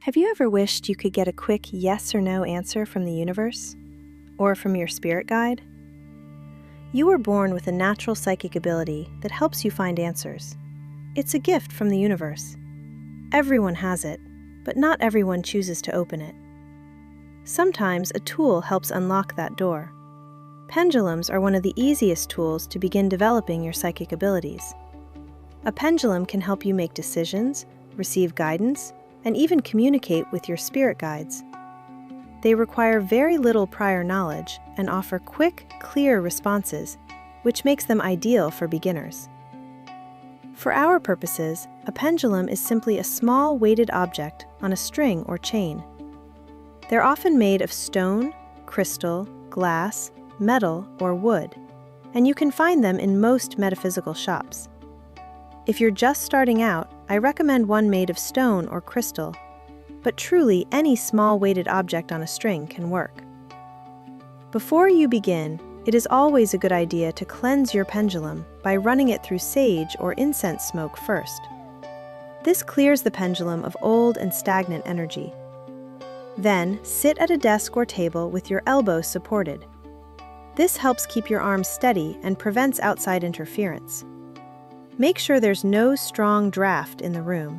Have you ever wished you could get a quick yes or no answer from the universe? Or from your spirit guide? You were born with a natural psychic ability that helps you find answers. It's a gift from the universe. Everyone has it, but not everyone chooses to open it. Sometimes a tool helps unlock that door. Pendulums are one of the easiest tools to begin developing your psychic abilities. A pendulum can help you make decisions, receive guidance, and even communicate with your spirit guides. They require very little prior knowledge and offer quick, clear responses, which makes them ideal for beginners. For our purposes, a pendulum is simply a small weighted object on a string or chain. They're often made of stone, crystal, glass, metal, or wood, and you can find them in most metaphysical shops. If you're just starting out, I recommend one made of stone or crystal, but truly any small weighted object on a string can work. Before you begin, it is always a good idea to cleanse your pendulum by running it through sage or incense smoke first. This clears the pendulum of old and stagnant energy. Then, sit at a desk or table with your elbows supported. This helps keep your arms steady and prevents outside interference. Make sure there's no strong draft in the room.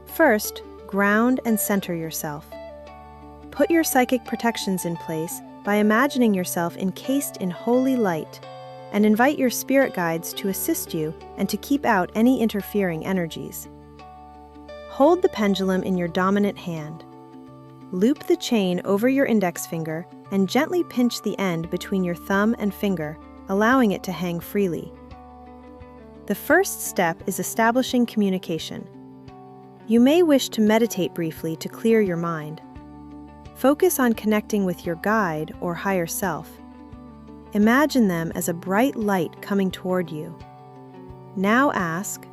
First, ground and center yourself. Put your psychic protections in place by imagining yourself encased in holy light, and invite your spirit guides to assist you and to keep out any interfering energies. Hold the pendulum in your dominant hand. Loop the chain over your index finger and gently pinch the end between your thumb and finger, allowing it to hang freely. The first step is establishing communication. You may wish to meditate briefly to clear your mind. Focus on connecting with your guide or higher self. Imagine them as a bright light coming toward you. Now ask,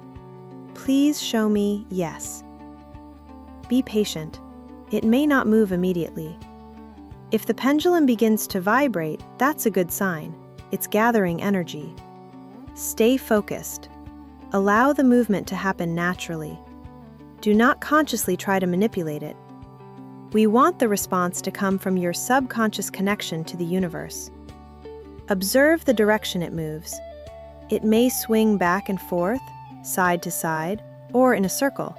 "Please show me yes." Be patient. It may not move immediately. If the pendulum begins to vibrate, that's a good sign. It's gathering energy. Stay focused. Allow the movement to happen naturally. Do not consciously try to manipulate it. We want the response to come from your subconscious connection to the universe. Observe the direction it moves. It may swing back and forth, side to side, or in a circle.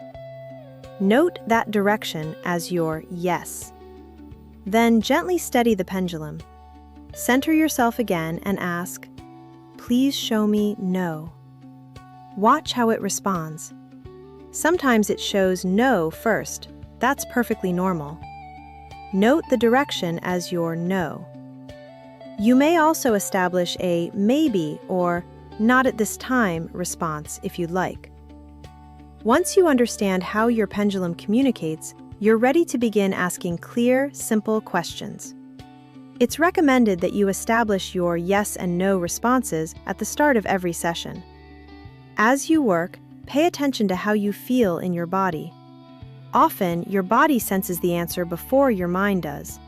Note that direction as your yes. Then gently steady the pendulum. Center yourself again and ask, "Please show me no." Watch how it responds. Sometimes it shows no first. That's perfectly normal. Note the direction as your no. You may also establish a maybe or not at this time response if you'd like. Once you understand how your pendulum communicates, you're ready to begin asking clear, simple questions. It's recommended that you establish your yes and no responses at the start of every session. As you work, pay attention to how you feel in your body. Often, your body senses the answer before your mind does.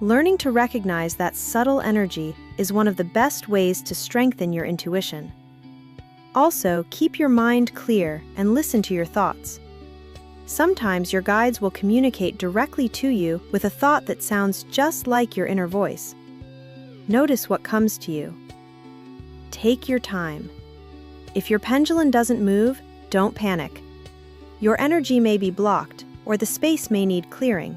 Learning to recognize that subtle energy is one of the best ways to strengthen your intuition. Also, keep your mind clear and listen to your thoughts. Sometimes your guides will communicate directly to you with a thought that sounds just like your inner voice. Notice what comes to you. Take your time. If your pendulum doesn't move, don't panic. Your energy may be blocked, or the space may need clearing.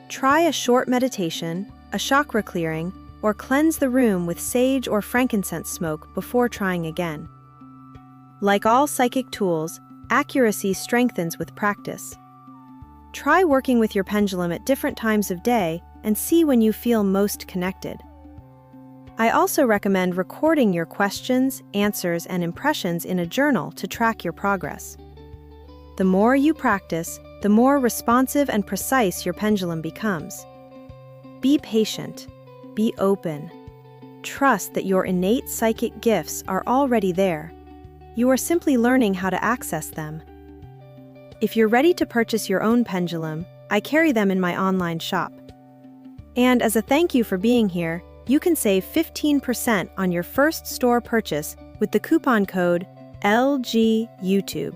Try a short meditation, a chakra clearing, or cleanse the room with sage or frankincense smoke before trying again. Like all psychic tools, accuracy strengthens with practice. Try working with your pendulum at different times of day and see when you feel most connected. I also recommend recording your questions, answers, and impressions in a journal to track your progress. The more you practice, the more responsive and precise your pendulum becomes. Be patient. Be open. Trust that your innate psychic gifts are already there. You are simply learning how to access them. If you're ready to purchase your own pendulum, I carry them in my online shop. And as a thank you for being here, you can save 15% on your first store purchase with the coupon code LGYouTube.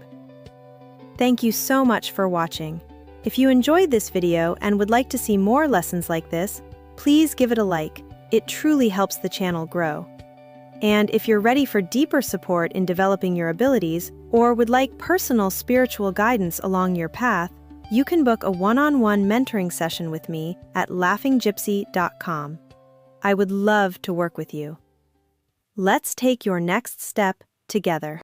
Thank you so much for watching. If you enjoyed this video and would like to see more lessons like this, please give it a like. It truly helps the channel grow. And if you're ready for deeper support in developing your abilities or would like personal spiritual guidance along your path, you can book a one-on-one mentoring session with me at laughinggypsy.com. I would love to work with you. Let's take your next step together.